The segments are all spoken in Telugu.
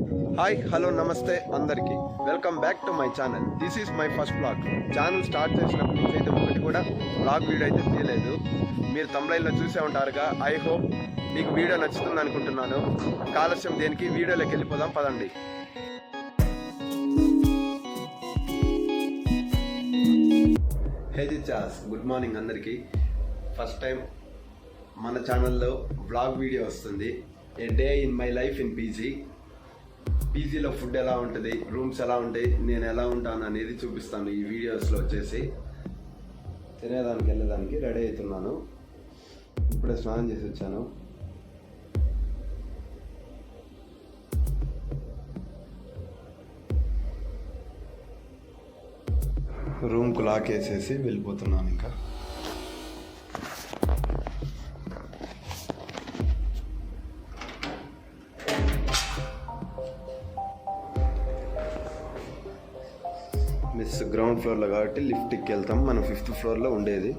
హాయ్ హలో నమస్తే అందరికీ welcome back to my channel. This is my first blog. Channel start చేసినప్పటి నుంచి అయితే ఒకటి కూడా బ్లాగ్ వీడియో అయితే తీయలేదు. మీరు తమ్లైన్లో చూసే ఉంటారుగా. ఐ హోప్ మీకు వీడియో నచ్చుతుంది అనుకుంటున్నాను. ఆలస్యం దేనికి, వీడియోలోకి వెళ్ళిపోదాం పదండి. హే జిచాస్, గుడ్ మార్నింగ్ అందరికీ. ఫస్ట్ టైం మన ఛానల్లో బ్లాగ్ వీడియో వస్తుంది. A day in my life in పీజీలో ఫుడ్ ఎలా ఉంటుంది, రూమ్స్ ఎలా ఉంటాయి, నేను ఎలా ఉంటాను అనేది చూపిస్తాను ఈ వీడియోస్లో. వచ్చేసి తినేదానికి వెళ్ళేదానికి రెడీ అవుతున్నాను. ఇప్పుడే స్నానం చేసి వచ్చాను. రూమ్కు లాక్ వేసేసి వెళ్ళిపోతున్నాను. ఇంకా మిస్ గ్రౌండ్ ఫ్లోర్లో కాబట్టి లిఫ్ట్కి వెళ్తాం. మనం 5th ఫ్లోర్లో ఉండేది.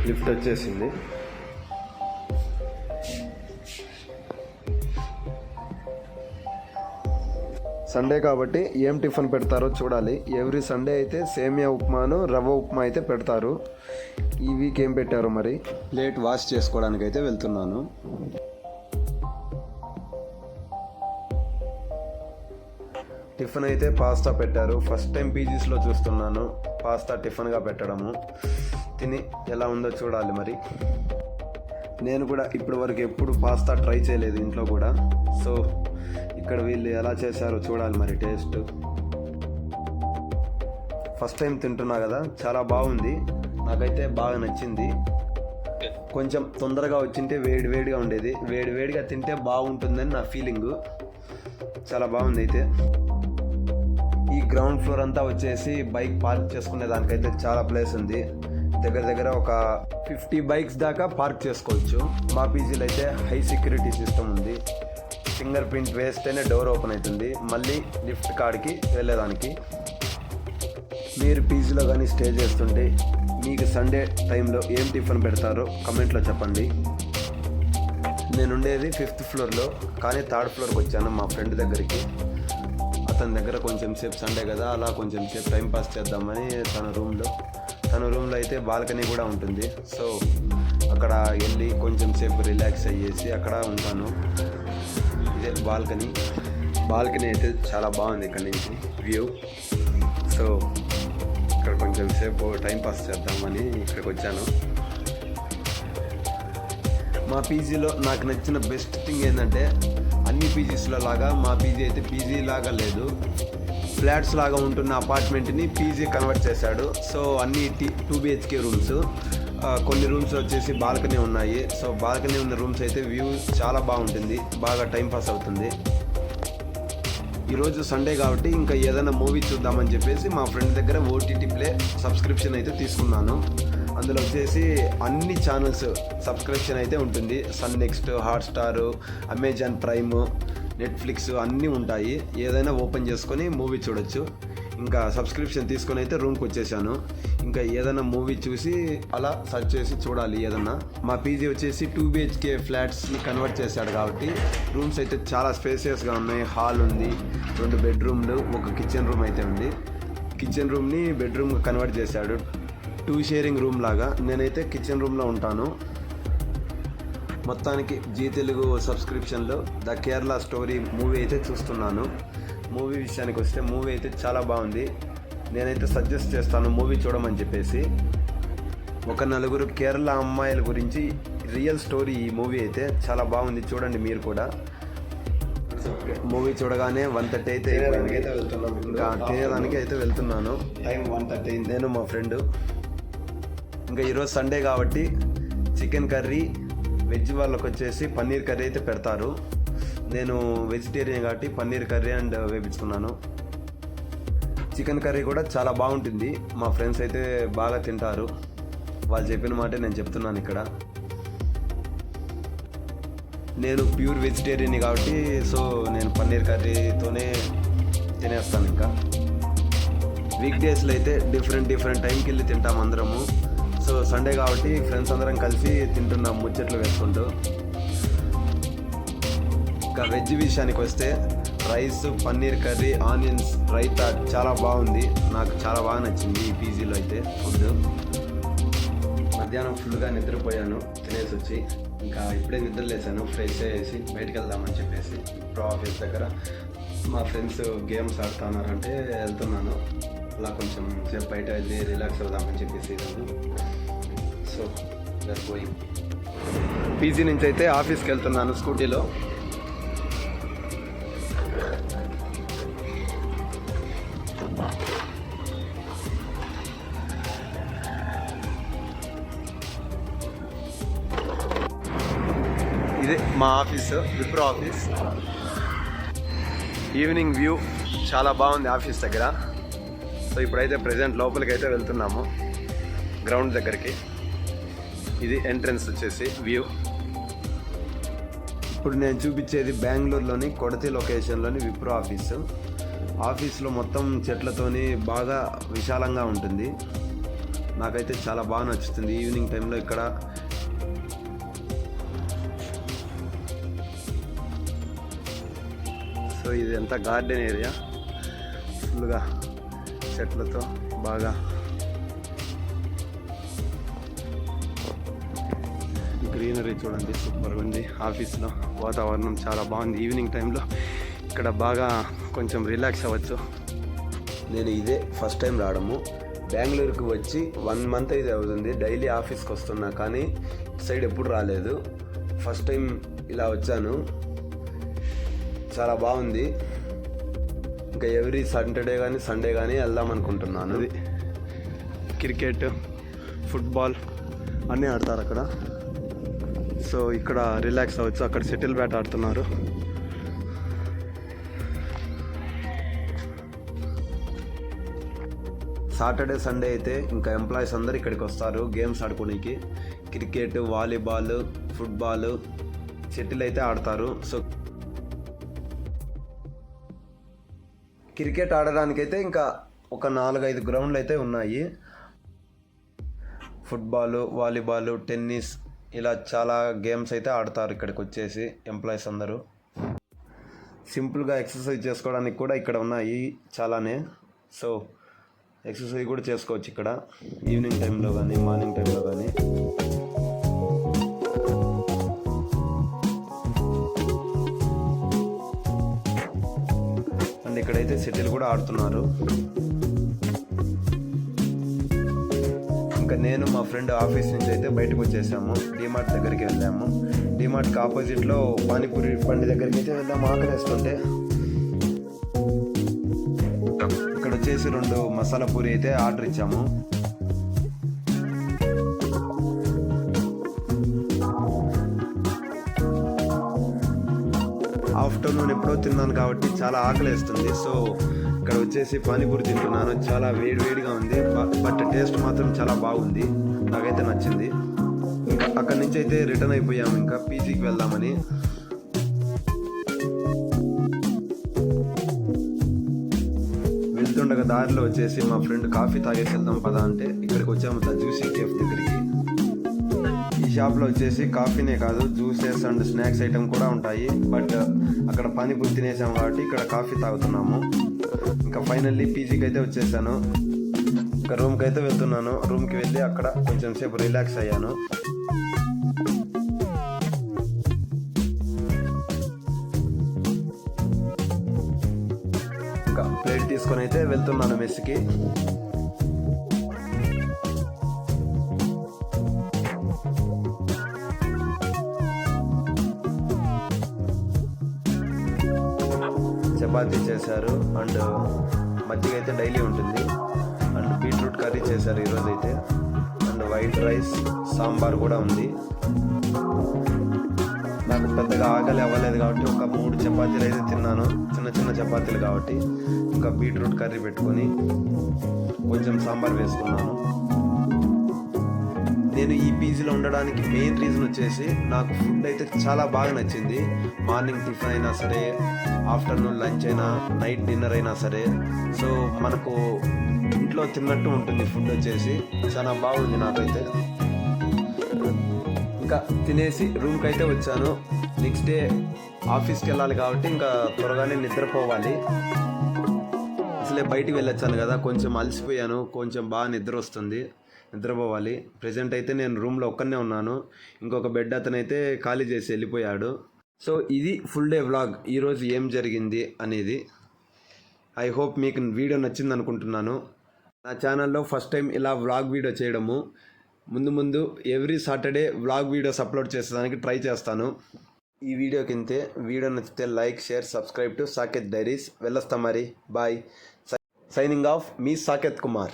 లిఫ్ట్ వచ్చేసింది. సండే కాబట్టి ఏం టిఫిన్ పెడతారో చూడాలి. ఎవ్రీ సండే అయితే సేమియా ఉప్మాను రవ్వ ఉప్మా అయితే పెడతారు. ఈ వీక్ ఏం పెట్టారో మరి. ప్లేట్ వాష్ చేసుకోవడానికి అయితే వెళ్తున్నాను. టిఫిన్ అయితే పాస్తా పెట్టారు. ఫస్ట్ టైం పీజీస్లో చూస్తున్నాను పాస్తా టిఫిన్గా పెట్టడము. తిని ఎలా ఉందో చూడాలి మరి. నేను కూడా ఇప్పటి వరకు ఎప్పుడు పాస్తా ట్రై చేయలేదు ఇంట్లో కూడా. సో ఇక్కడ వీళ్ళు ఎలా చేశారో చూడాలి మరి టేస్ట్. ఫస్ట్ టైం తింటున్నా కదా, చాలా బాగుంది. నాకైతే బాగా నచ్చింది. కొంచెం తొందరగా వచ్చింటే వేడిగా ఉండేది. వేడిగా తింటే బాగుంటుందని నా ఫీలింగు. చాలా బాగుంది. అయితే ఈ గ్రౌండ్ ఫ్లోర్ అంతా వచ్చేసి బైక్ పార్క్ చేసుకునే దానికైతే చాలా ప్లేస్ ఉంది. దగ్గర ఒక 50 బైక్స్ దాకా పార్క్ చేసుకోవచ్చు. మా పీజీలో అయితే హై సెక్యూరిటీ సిస్టమ్ ఉంది. ఫింగర్ ప్రింట్ వేస్తేనే డోర్ ఓపెన్ అవుతుంది. మళ్ళీ లిఫ్ట్ కాడికి వెళ్ళేదానికి. మీరు పీజీలో కానీ స్టే చేస్తుంటే మీకు సండే టైంలో ఏం టిఫిన్ పెడతారో కమెంట్లో చెప్పండి. నేను ఉండేది 5th ఫ్లోర్లో, కానీ 3rd ఫ్లోర్కి వచ్చాను మా ఫ్రెండ్ దగ్గరికి. అతని దగ్గర కొంచెం సేపు సండే కదా, అలా కొంచెం సేపు టైంపాస్ చేద్దామని తన రూమ్లో అయితే బాల్కనీ కూడా ఉంటుంది. సో అక్కడ వెళ్ళి కొంచెం సేపు రిలాక్స్ అయ్యేసి అక్కడ ఉంటాను. ఇదే బాల్కనీ అయితే చాలా బాగుంది ఇక్కడ నుంచి వ్యూ. సో ఇక్కడ కొంచెం సేపు టైంపాస్ చేద్దామని ఇక్కడికి వచ్చాను. మా పీజీలో నాకు నచ్చిన బెస్ట్ థింగ్ ఏంటంటే, అన్ని పీజీస్లో లాగా మా పీజీ అయితే పీజీ లాగా లేదు. ఫ్లాట్స్ లాగా ఉంటున్న అపార్ట్మెంట్ని పీజీ కన్వర్ట్ చేశాడు. సో అన్ని 2 BHK రూమ్స్. కొన్ని రూమ్స్ వచ్చేసి బాల్కనీ ఉన్నాయి. సో బాల్కనీ ఉన్న రూమ్స్ అయితే వ్యూ చాలా బాగుంటుంది, బాగా టైంపాస్ అవుతుంది. ఈరోజు సండే కాబట్టి ఇంకా ఏదైనా మూవీ చూద్దామని చెప్పేసి మా ఫ్రెండ్ దగ్గర OTT ప్లే సబ్స్క్రిప్షన్ అయితే తీసుకున్నాను. అందులో వచ్చేసి అన్ని ఛానల్స్ సబ్స్క్రిప్షన్ అయితే ఉంటుంది. Sun NXT, Hotstar, Amazon Prime, Netflix అన్నీ ఉంటాయి. ఏదైనా ఓపెన్ చేసుకొని మూవీ చూడొచ్చు. ఇంకా సబ్స్క్రిప్షన్ తీసుకొని అయితే రూమ్కి వచ్చేసాను. ఇంకా ఏదైనా మూవీ చూసి అలా సెర్చ్ చేసి చూడాలి ఏదన్నా. మా పీజీ వచ్చేసి 2 BHK ఫ్లాట్స్ని కన్వర్ట్ చేశాడు కాబట్టి రూమ్స్ అయితే చాలా స్పేసియస్గా ఉన్నాయి. హాల్ ఉంది, 2 బెడ్రూమ్లు, ఒక కిచెన్ రూమ్ అయితే ఉంది. కిచెన్ రూమ్ని బెడ్రూమ్గా కన్వర్ట్ చేశాడు. 2 షేరింగ్ రూమ్ లాగా. నేనైతే కిచెన్ రూమ్లో ఉంటాను. మొత్తానికి జీ తెలుగు సబ్స్క్రిప్షన్లో ద కేరళ స్టోరీ మూవీ అయితే చూస్తున్నాను. మూవీ విషయానికి వస్తే మూవీ అయితే చాలా బాగుంది. నేనైతే సజెస్ట్ చేస్తాను మూవీ చూడమని చెప్పేసి. ఒక 4 కేరళ అమ్మాయిల గురించి రియల్ స్టోరీ ఈ మూవీ అయితే చాలా బాగుంది. చూడండి మీరు కూడా. మూవీ చూడగానే 1:30 అయితే ఇంకా తినేదానికి అయితే వెళ్తున్నాను. టైం 1:30. నేను మా ఫ్రెండ్. ఇంకా ఈరోజు సండే కాబట్టి చికెన్ కర్రీ, వెజ్ వాళ్ళకి వచ్చేసి పన్నీర్ కర్రీ అయితే పెడతారు. నేను వెజిటేరియన్ కాబట్టి పన్నీర్ కర్రీ అండ్ వేపించుకున్నాను. చికెన్ కర్రీ కూడా చాలా బాగుంటుంది. మా ఫ్రెండ్స్ అయితే బాగా తింటారు. వాళ్ళు చెప్పిన మాటే నేను చెప్తున్నాను ఇక్కడ. నేను ప్యూర్ వెజిటేరియన్ కాబట్టి సో నేను పన్నీర్ కర్రీతోనే తినేస్తాను. ఇంకా వీక్ డేస్లో అయితే డిఫరెంట్ టైంకి వెళ్ళి తింటాం అందరము. సో సండే కాబట్టి ఫ్రెండ్స్ అందరం కలిసి తింటున్నాం ముచ్చట్లు వేసుకుంటూ. ఇంకా వెజ్ విషయానికి వస్తే rice, paneer curry, onions raita చాలా బాగుంది. నాకు చాలా బాగా నచ్చింది ఈ పీజీలో అయితే ఫుడ్. మధ్యాహ్నం ఫుల్గా నిద్రపోయాను తినేసి వచ్చి. ఇంకా ఇప్పుడే నిద్రలేసాను, ఫ్రెష్ అయ్యేసి బయటకు వెళ్దామని చెప్పేసి ప్రో ఆఫీస్ దగ్గర మా ఫ్రెండ్స్ గేమ్స్ ఆడుతున్నారంటే వెళ్తున్నాను. అలా కొంచెం సేపు బయట వెళ్ళి రిలాక్స్ అవుదామని చెప్పేసి ఈరోజు. సో పోయి పీజీ నుంచి అయితే ఆఫీస్కి వెళ్తున్నాను స్కూటీలో. ఇదే మా office, Wipro office. Evening view చాలా బాగుంది ఆఫీస్ దగ్గర. సో ఇప్పుడైతే ప్రజెంట్ లోపలికి అయితే వెళ్తున్నాము, గ్రౌండ్ దగ్గరికి. ఇది ఎంట్రన్స్ వచ్చేసి వ్యూ. ఇప్పుడు నేను చూపించేది బెంగళూరులోని కొడతి లొకేషన్లోని విప్రో ఆఫీసు. ఆఫీస్లో మొత్తం చెట్లతోని బాగా విశాలంగా ఉంటుంది. నాకైతే చాలా బాగా నచ్చుతుంది ఈవినింగ్ టైంలో ఇక్కడ. సో ఇది ఎంత గార్డెన్ ఏరియా, ఫుల్గా చెట్లతో బాగా గ్రీనరీ చూడండి, సూపర్గా ఉంది. ఆఫీస్లో వాతావరణం చాలా బాగుంది. ఈవినింగ్ టైంలో ఇక్కడ బాగా కొంచెం రిలాక్స్ అవ్వచ్చు. నేను ఇదే ఫస్ట్ టైం రావడము. బెంగళూరుకి వచ్చి 1 month అయితే అవుతుంది. డైలీ ఆఫీస్కి వస్తున్నా కానీ సైడ్ ఎప్పుడు రాలేదు. ఫస్ట్ టైం ఇలా వచ్చాను, చాలా బాగుంది. ఇంకా ఎవ్రీ సాటర్డే కానీ సండే కానీ వెళ్దాం అనుకుంటున్నాను. అది క్రికెట్, ఫుట్బాల్ అన్నీ ఆడతారు అక్కడ. సో ఇక్కడ రిలాక్స్ అవ్వచ్చు. అక్కడ షటిల్ బ్యాట్ ఆడుతున్నారు. సాటర్డే సండే అయితే ఇంకా ఎంప్లాయీస్ అందరు ఇక్కడికి వస్తారు గేమ్స్ ఆడుకోనికి. క్రికెట్, వాలీబాల్, ఫుట్బాల్, షటిల్ అయితే ఆడతారు. సో క్రికెట్ ఆడడానికైతే ఇంకా ఒక 4-5 గ్రౌండ్లు అయితే ఉన్నాయి. ఫుట్బాల్, వాలీబాల్, టెన్నిస్ ఇలా చాలా గేమ్స్ అయితే ఆడతారు ఇక్కడికి వచ్చేసి ఎంప్లాయీస్ అందరూ. సింపుల్గా ఎక్సర్సైజ్ చేసుకోవడానికి కూడా ఇక్కడ ఉన్నాయి చాలానే. సో ఎక్సర్సైజ్ కూడా చేసుకోవచ్చు ఇక్కడ ఈవినింగ్ టైంలో కానీ మార్నింగ్ టైంలో కానీ. అండ్ ఇక్కడైతే షటిల్ కూడా ఆడుతున్నారు. ఇంకా నేను మా ఫ్రెండ్ ఆఫీస్ నుంచి అయితే బయటకు వచ్చేసాము. డిమార్ట్ దగ్గరికి వెళ్ళాము. డిమార్ట్కి ఆపోజిట్లో పానీపూరి బండి దగ్గరికి అయితే వెళ్ళాము ఆకలేస్తుంటే. ఇక్కడ వచ్చేసి 2 మసాలా పూరి అయితే ఆర్డర్ ఇచ్చాము. ఆఫ్టర్నూన్ ఎప్పుడో తిన్నాను కాబట్టి చాలా ఆకలేస్తుంది. సో ఇక్కడ వచ్చేసి పానీపూరి తింటున్నాను. చాలా వేడిగా ఉంది, బట్ టేస్ట్ మాత్రం చాలా బాగుంది, నాకైతే నచ్చింది. ఇంకా అక్కడి నుంచి అయితే రిటర్న్ అయిపోయాము ఇంకా పీజీకి వెళ్దామని. వెళ్తుండగా దారిలో వచ్చేసి మా ఫ్రెండ్ కాఫీ తాగేసి వెళ్దాం పదా అంటే ఇక్కడికి వచ్చాము ద జ్యూసీ కేఫ్ దగ్గరికి. ఈ షాప్లో వచ్చేసి కాఫీనే కాదు జ్యూసెస్ అండ్ స్నాక్స్ ఐటమ్ కూడా ఉంటాయి. బట్ అక్కడ పానీపూరి తినేసాము కాబట్టి ఇక్కడ కాఫీ తాగుతున్నాము. ఇంకా ఫైనల్లీ పీజీకి అయితే వచ్చేసాను. ఇంకా రూమ్కి అయితే వెళ్తున్నాను. రూమ్కి వెళ్ళి అక్కడ కొంచెం సేపు రిలాక్స్ అయ్యాను. ఇంకా ప్లేట్ తీసుకొని అయితే వెళ్తున్నాను మెస్కి. చపాతీ చేశారు అండ్ మజ్జిగ అయితే డైలీ ఉంటుంది. అండ్ బీట్రూట్ కర్రీ చేశారు ఈరోజు అయితే. అండ్ వైట్ రైస్, సాంబార్ కూడా ఉంది. నాకు పెద్దగా ఆకలి అవ్వలేదు కాబట్టి ఒక 3 చపాతీలు అయితే తిన్నాను, చిన్న చపాతీలు కాబట్టి. ఇంకా బీట్రూట్ కర్రీ పెట్టుకొని కొంచెం సాంబార్ వేసుకున్నాను. నేను ఈ పీజీలో ఉండడానికి మెయిన్ రీజన్ వచ్చేసి నాకు ఫుడ్ అయితే చాలా బాగా నచ్చింది. మార్నింగ్ టిఫిన్ అయినా సరే, ఆఫ్టర్నూన్ లంచ్ అయినా, నైట్ డిన్నర్ అయినా సరే, సో మనకు ఇంట్లో తిన్నట్టు ఉంటుంది ఫుడ్ వచ్చేసి. చాలా బాగుంది నాకైతే. ఇంకా తినేసి రూమ్కి అయితే వచ్చాను. నెక్స్ట్ డే ఆఫీస్కి వెళ్ళాలి కాబట్టి ఇంకా త్వరగానే నిద్రపోవాలి. అసలే బయటికి వెళ్ళొచ్చాను కదా, కొంచెం అలసిపోయాను, కొంచెం బాగా నిద్ర వస్తుంది, నిద్రపోవాలి. ప్రజెంట్ అయితే నేను రూమ్లో ఒక్కనే ఉన్నాను. ఇంకొక బెడ్ అతనైతే ఖాళీ చేసి వెళ్ళిపోయాడు. సో ఇది ఫుల్ డే వ్లాగ్, ఈరోజు ఏం జరిగింది అనేది. ఐ హోప్ మీకు వీడియో నచ్చింది అనుకుంటున్నాను. నా ఛానల్లో ఫస్ట్ టైం ఇలా వ్లాగ్ వీడియో చేయడము. ముందు every Saturday vlog videos upload చేసేదానికి ట్రై చేస్తాను. ఈ వీడియో కింతే వీడియో నచ్చితే like, share, subscribe to Saketh diaries. వెళ్ళొస్తాం మరి, బాయ్. సైనింగ్ ఆఫ్, మీ సాకేత్ కుమార్.